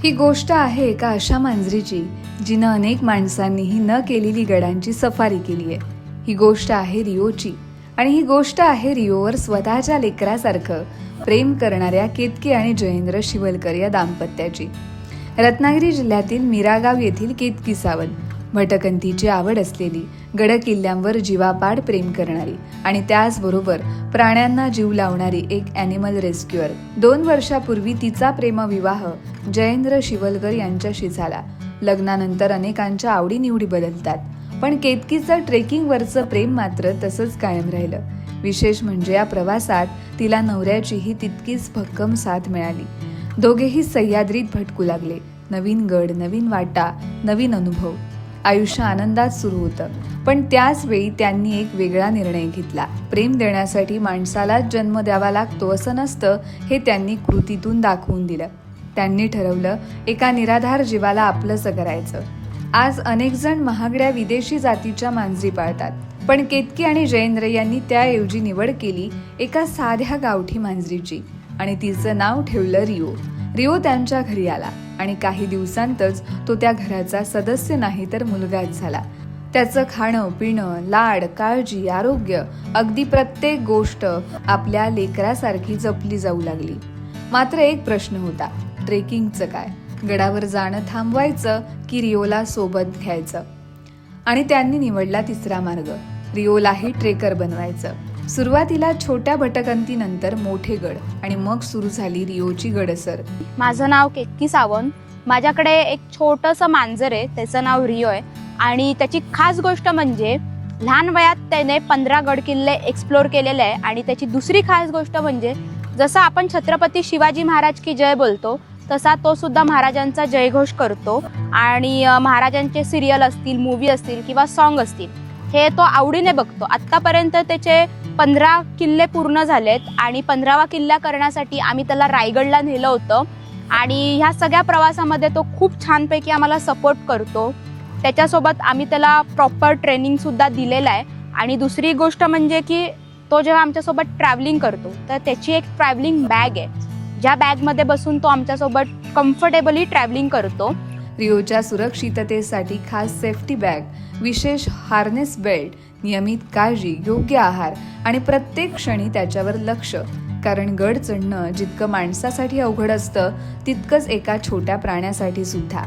ही गोष्ट आहे एका अशा मांजरीची जिनं अनेक माणसांनीही न केलेली गडांची सफारी केली आहे. ही गोष्ट आहे रिओची आणि ही गोष्ट आहे रिओवर स्वतःच्या लेकरासारखं प्रेम करणाऱ्या केतकी आणि जयेंद्र शिवलकर या दाम्पत्याची. रत्नागिरी जिल्ह्यातील मिरागाव येथील केतकी सावंत भटकंतीची आवड असलेली, गडकिल्ल्यांवर जीवापाड प्रेम करणारी आणि त्याचबरोबर प्राण्यांना जीव लावणारी एक ॲनिमल रेस्क्युअर. 2 वर्षापूर्वी तिचा प्रेमविवाह जयेंद्र शिवलकर यांच्याशी झाला. लग्नानंतर अनेकांच्या आवडीनिवडी बदलतात, पण केतकीचं ट्रेकिंगवरचं प्रेम मात्र तसंच कायम राहिलं. विशेष म्हणजे या प्रवासात तिला नवऱ्याचीही तितकीच भक्कम साथ मिळाली. दोघेही सह्याद्रीत भटकू लागले. नवीन गड, नवीन वाटा, नवीन अनुभव. आयुष्य आनंदात सुरू होतं, पण त्याच वेळी त्यांनी एक वेगळा निर्णय घेतला. प्रेम देण्यासाठी माणसालाच जन्म द्यावा लागतो असं नसतं, हे त्यांनी कृतीतून दाखवून दिलं. त्यांनी ठरवलं एका निराधार जीवाला आपलंसं करायचं. आज अनेक जण महागड्या विदेशी जातीच्या मांजरी पाळतात, पण केतकी आणि जयेंद्र यांनी त्याऐवजी निवड केली एका साध्या गावठी मांजरीची आणि तिचं नाव ठेवलं रिओ. रिओ त्यांच्या घरी आला आणि काही दिवसांतच तो त्या घराचा सदस्य नाही तर मुलगाच झाला. त्याचं खाणं पिणं, लाड, काळजी, आरोग्य, अगदी प्रत्येक गोष्ट आपल्या लेकरासारखी जपली जाऊ लागली. मात्र एक प्रश्न होता, ट्रेकिंगचं काय? गडावर जाणं थांबवायचं की रिओला सोबत घ्यायचं? आणि त्यांनी निवडला तिसरा मार्ग, रिओलाही ट्रेकर बनवायचं. सुरुवातीला छोट्या भटकंतीनंतर मोठे गड आणि मग सुरू झाली रिओची गडसर. माझं नाव केतकी सावंत. माझ्याकडे एक छोटंसं मांजर आहे, त्याचं नाव रिओ आहे. आणि त्याची खास गोष्ट म्हणजे लहान वयात त्याने 15 गडकिल्ले एक्सप्लोर केलेले आहे. आणि त्याची दुसरी खास गोष्ट म्हणजे जसं आपण छत्रपती शिवाजी महाराज की जय बोलतो, तसा तो सुद्धा महाराजांचा जयघोष करतो. आणि महाराजांचे सिरियल असतील, मूवी असतील किंवा सॉन्ग असतील, हे तो आवडीने बघतो. आत्तापर्यंत त्याचे 15 किल्ले पूर्ण झालेत आणि 15वा किल्ला करण्यासाठी आम्ही त्याला रायगडला नेलं होतं. आणि ह्या सगळ्या प्रवासामध्ये तो खूप छानपैकी आम्हाला सपोर्ट करतो. त्याच्यासोबत आम्ही त्याला प्रॉपर ट्रेनिंगसुद्धा दिलेलं आहे. आणि दुसरी गोष्ट म्हणजे की तो जेव्हा आमच्यासोबत ट्रॅव्हलिंग करतो तर त्याची एक ट्रॅव्हलिंग बॅग आहे, ज्या बॅगमध्ये बसून तो आमच्यासोबत कम्फर्टेबली ट्रॅव्हलिंग करतो. रिओच्या सुरक्षिततेसाठी खास सेफ्टी बॅग, विशेष हार्नेस बेल्ट, नियमित काळजी, योग्य आहार आणि प्रत्येक क्षणी त्याच्यावर लक्ष. कारण गड चढणं जितकं माणसासाठी अवघड असतं तितकंच एका छोट्या प्राण्यासाठी सुद्धा.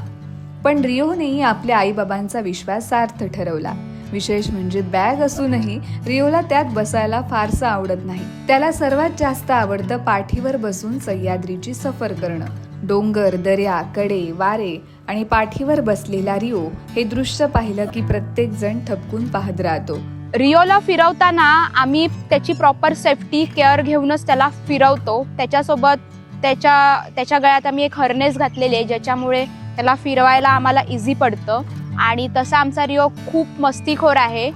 पण रिओनेही आपल्या आईबाबांचा विश्वास सार्थ ठरवला. विशेष म्हणजे बॅग असूनही रिओला त्यात बसायला फारसं आवडत नाही. त्याला सर्वात जास्त आवडतं पाठीवर बसून सह्याद्रीची सफर करणं. डोंगर, दर्या, कडे, वारे आणि पाठीवर बसलेला रिओ हे दृश्य पाहिलं की प्रत्येक जण थपकून पाहत राहतो. रिओला फिरवताना आम्ही त्याची प्रॉपर सेफ्टी केअर घेऊनच त्याला फिरवतो. त्याच्यासोबत त्याच्या गळ्यात आम्ही एक हर्नेस घातलेले आहे, ज्याच्यामुळे त्याला फिरवायला आम्हाला इझी पडतं. आणि तसा आमचा रिओ खूप मस्तीखोर आहे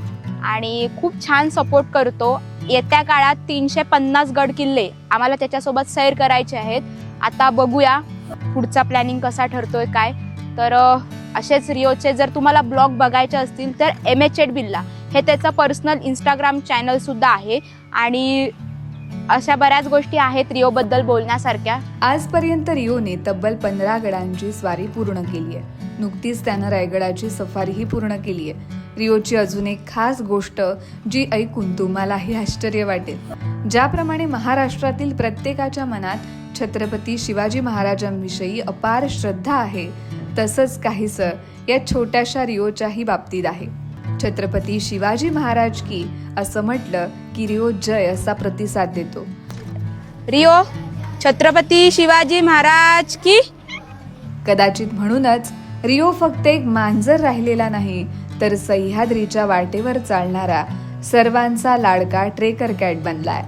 आणि खूप छान सपोर्ट करतो. येत्या काळात 350 गड किल्ले आम्हाला त्याच्यासोबत सैर करायचे आहेत. आता बघूया पुढचा प्लॅनिंग कसा ठरतोय काय. तर असेच रिओचे जर तुम्हाला ब्लॉग बघायचे असतील तर MH बिल्ला हे त्याचं पर्सनल इंस्टाग्राम चॅनलसुद्धा आहे. आणि अशा बऱ्याच गोष्टी आहेत रिओबद्दल बोलण्यासारख्या. आजपर्यंत रिओने तब्बल 15 गडांची स्वारी पूर्ण केली आहे. नुकतीच त्यानं रायगडाची सफारीही पूर्ण केली आहे. रिओची अजून एक खास गोष्ट जी ऐकून तुम्हालाही आश्चर्य वाटेल. ज्याप्रमाणे महाराष्ट्रातील प्रत्येकाच्या मनात छत्रपती शिवाजी महाराजांविषयी अपार श्रद्धा आहे, तसंच काहीसं या छोट्याशा रिओच्याही बाबतीत आहे. छत्रपती शिवाजी महाराज की असं म्हटलं की रिओ जय असा प्रतिसाद देतो. रिओ छत्रपती शिवाजी महाराज की. कदाचित म्हणूनच रिओ फक्त एक मांजर राहिलेला नाही, तर सह्याद्रीच्या वाटेवर चालणारा सर्वांचा लाडका ट्रेकर कॅट बनलाय.